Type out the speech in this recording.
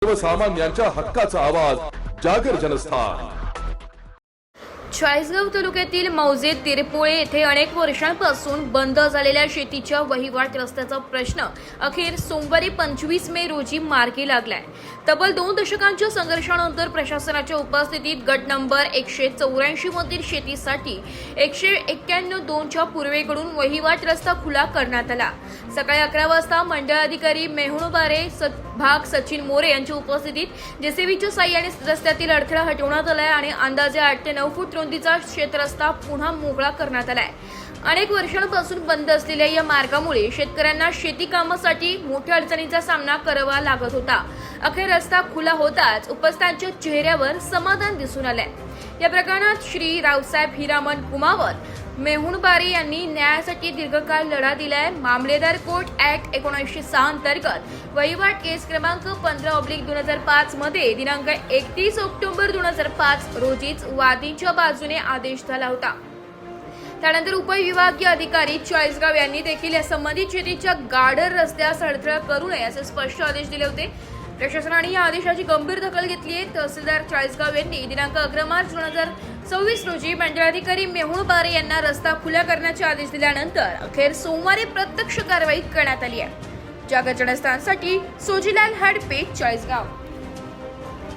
सर्वसामान्यांच्या हक्काचा आवाज जागर जनस्थान। चाळीसगाव तालुक्यातील मौजे तिरपोळे येथे अनेक वर्षांपासून बंद झालेल्या शेतीच्या वहिवाट रस्त्याचा प्रश्न अखेर सोमवारी 25 मे रोजी मार्गी लागलाय। तब्बल 2 दशकांच्या संघर्षानंतर प्रशासनाच्या उपस्थितीत गट नंबर 184 मधील शेतीसाठी 191-2 च्या पूर्वेकडून वहिवाट रस्ता खुला करण्यात आला। सकाळी 11 वाजता मंडळ अधिकारी मेहुण बारे भाग सचिन मोरे यांच्या उपस्थितीत जेसीबीच्या साहाय्याने रस्त्यातील अडथळा हटवण्यात आलाय आणि अंदाजे 8 ते 9 फूट रुंदीचा शेतरस्ता पुन्हा मोकळा करण्यात आलाय। अनेक वर्षांपासून बंद असलेल्या या मार्गामुळे शेतकऱ्यांना शेती कामासाठी मोठ्या अडचणींचा सामना करावा लागत होता। अखेर रस्ता खुला होताच उपस्थितांच्या चेहऱ्यावर समाधान दिसून आले। या प्रकरणात श्री रावसाहेब हिरामन कुमावत मेहुणबारे यांनी न्यायासाठी दीर्घकाळ लढा दिलाय। मामलेदार कोर्ट ऍक्ट 1906 अंतर्गत वहिवाट केस क्रमांक 15/2005 मध्ये दिनांक 31 ऑक्टोबर 2005 रोजीच वादीच्या बाजूने आदेश झाला होता। त्यानंतर उपविभागीय अधिकारी चाळीसगाव यांनी देखील या संबंधित शेतीच्या गाडर रस्त्यास अडथळा करू नये असे स्पष्ट आदेश दिले होते। प्रशासनाने या आदेशाची गंभीर दखल घेतली आहे। तहसीलदार चाळीसगाव यांनी दिनांक 11 मार्च 2026 रोजी मंडळाधिकारी मेहुण बारे यांना रस्ता खुला करण्याचे आदेश दिल्यानंतर अखेर सोमवारी प्रत्यक्ष कारवाई करण्यात आली आहे। जागर जनस्थानसाठी सोजीलाल हडपे, चाळीसगाव।